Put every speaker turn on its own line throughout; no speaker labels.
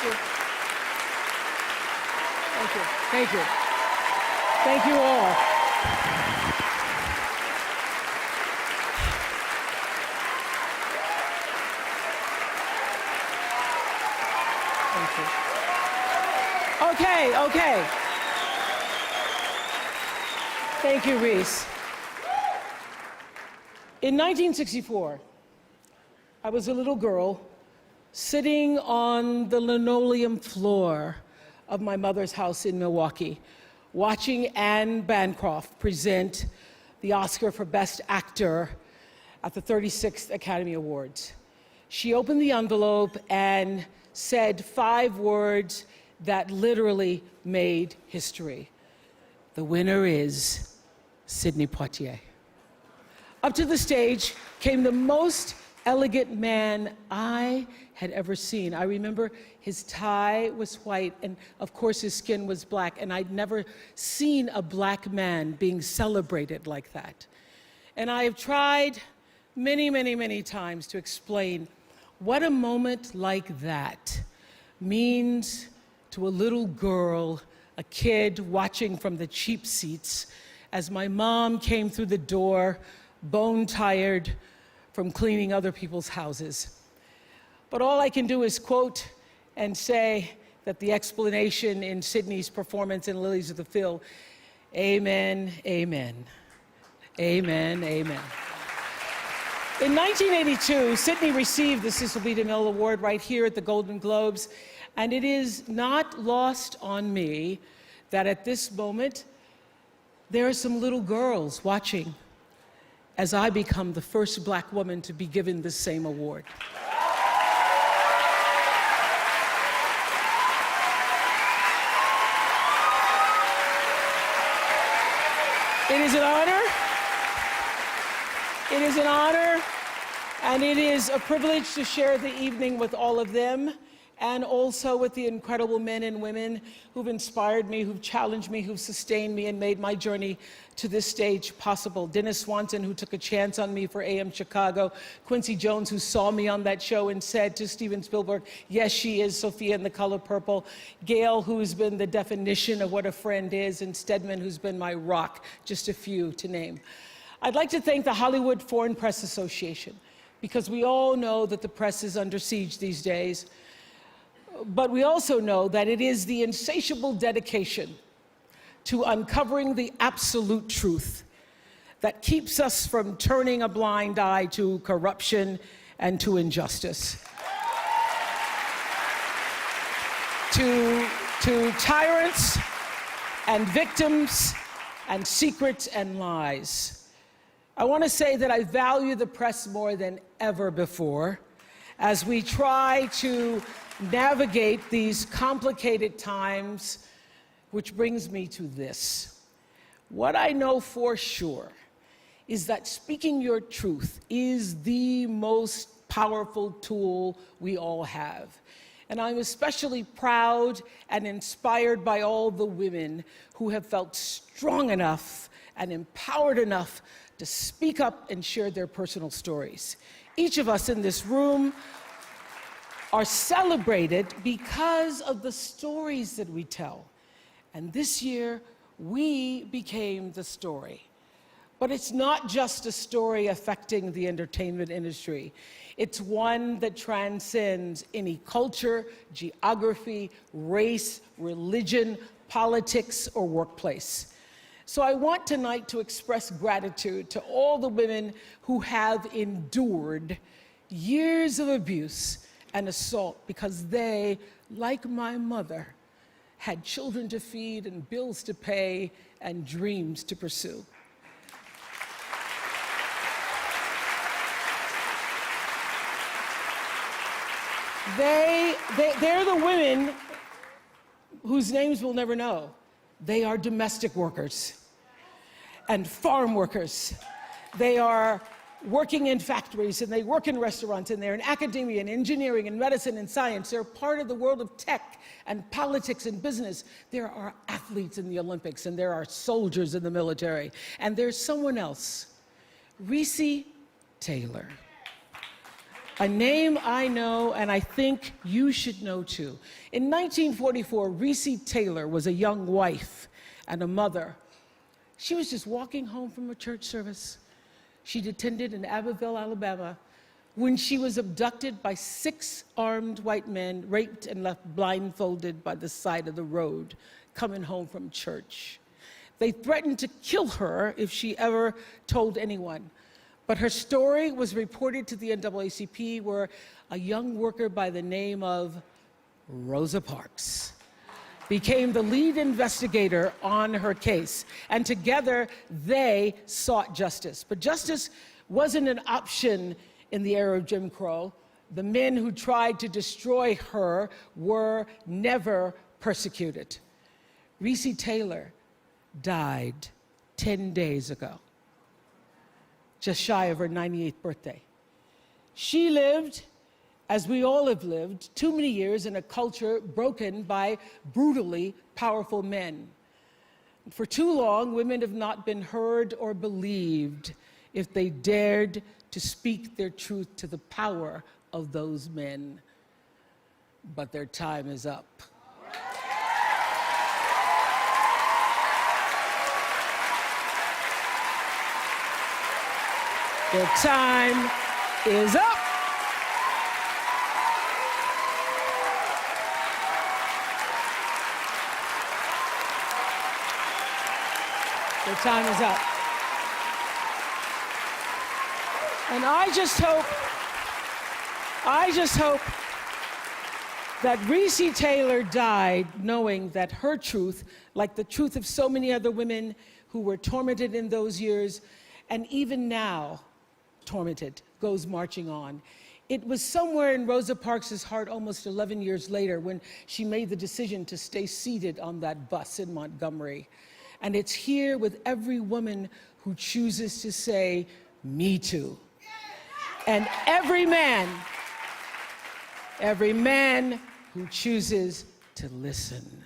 you. Thank you. Thank you. Thank you all. Thank you. Okay. Thank you, Reese. In 1964, I was a little girl sitting on the linoleum floor of my mother's house in Milwaukee, watching Anne Bancroft present the Oscar for Best Actor at the 36th Academy Awards. She opened the envelope and said 5 words that literally made history. The winner is Sidney Poitier. Up to the stage came the most elegant man I had ever seen. I remember his tie was white, and of course his skin was black, and I'd never seen a black man being celebrated like that. And I have tried many times to explain what a moment like that means to a little girl, a kid watching from the cheap seats as my mom came through the door, bone-tired from cleaning other people's houses. But all I can do is quote and say that the explanation in Sidney's performance in Lilies of the Field, amen, amen, amen, amen. In 1982, Sidney received the Cecil B. deMille Award right here at the Golden Globes, and it is not lost on me that at this moment, there are some little girls watching as I become the first Black woman to be given the same award. It is an honor. It is an honor, and it is a privilege to share the evening with all of them, and also with the incredible men and women who've inspired me, who've challenged me, who've sustained me, and made my journey to this stage possible. Dennis Swanson, who took a chance on me for AM Chicago. Quincy Jones, who saw me on that show and said to Steven Spielberg, yes, she is Sophia in The Color Purple. Gail, who's been the definition of what a friend is, and Stedman, who's been my rock, just a few to name. I'd like to thank the Hollywood Foreign Press Association, because we all know that the press is under siege these days. But we also know that it is the insatiable dedication to uncovering the absolute truth that keeps us from turning a blind eye to corruption and to injustice, to tyrants and victims and secrets and lies. I want to say that I value the press more than ever before as we try to navigate these complicated times, which brings me to this. What I know for sure is that speaking your truth is the most powerful tool we all have. And I'm especially proud and inspired by all the women who have felt strong enough and empowered enough to speak up and share their personal stories. Each of us in this room are celebrated because of the stories that we tell. And this year, we became the story. But it's not just a story affecting the entertainment industry. It's one that transcends any culture, geography, race, religion, politics, or workplace. So I want tonight to express gratitude to all the women who have endured years of abuse and assault, because they, like my mother, had children to feed and bills to pay and dreams to pursue. They're the women whose names we'll never know. They are domestic workers and farm workers. They are working in factories, and they work in restaurants, and they're in academia and engineering and medicine and science. They're part of the world of tech and politics and business. There are athletes in the Olympics, and there are soldiers in the military. And there's someone else, Reese Taylor. A name I know and I think you should know too. In 1944, Reese Taylor was a young wife and a mother. She was just walking home from a church service she'd attended in Abbeville, Alabama, when she was abducted by 6 armed white men, raped and left blindfolded by the side of the road, coming home from church. They threatened to kill her if she ever told anyone. But her story was reported to the NAACP, where a young worker by the name of Rosa Parks became the lead investigator on her case. And together, they sought justice. But justice wasn't an option in the era of Jim Crow. The men who tried to destroy her were never persecuted. Reese Taylor died 10 days ago, just shy of her 98th birthday. She lived, as we all have lived, too many years in a culture broken by brutally powerful men. For too long, women have not been heard or believed if they dared to speak their truth to the power of those men. But their time is up. Their time is up. Their time is up. And I just hope that Reese Taylor died knowing that her truth, like the truth of so many other women who were tormented in those years, and even now tormented, goes marching on. It was somewhere in Rosa Parks' heart almost 11 years later when she made the decision to stay seated on that bus in Montgomery. And it's here with every woman who chooses to say, "Me too." And every man who chooses to listen.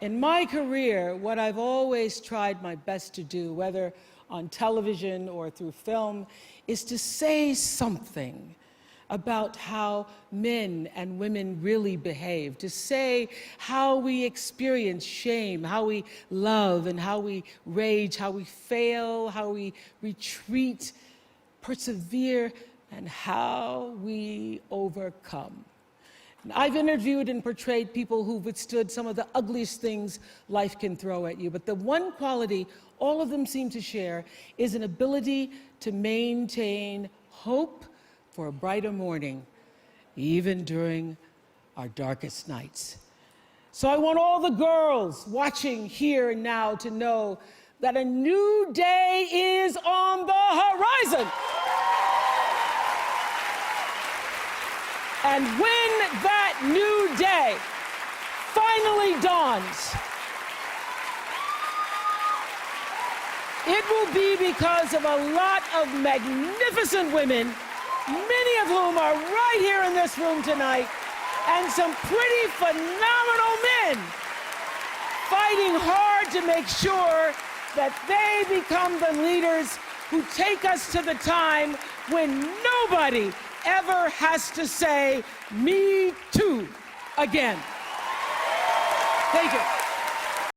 In my career, what I've always tried my best to do, whether on television or through film, is to say something about how men and women really behave, to say how we experience shame, how we love and how we rage, how we fail, how we retreat, persevere, and how we overcome. And I've interviewed and portrayed people who've withstood some of the ugliest things life can throw at you, but the one quality all of them seem to share is an ability to maintain hope for a brighter morning, even during our darkest nights. So I want all the girls watching here and now to know that a new day is on the horizon. And when that new day finally dawns, it will be because of a lot of magnificent women, many of whom are right here in this room tonight, and some pretty phenomenal men fighting hard to make sure that they become the leaders who take us to the time when nobody ever has to say, "Me too," again. Thank you.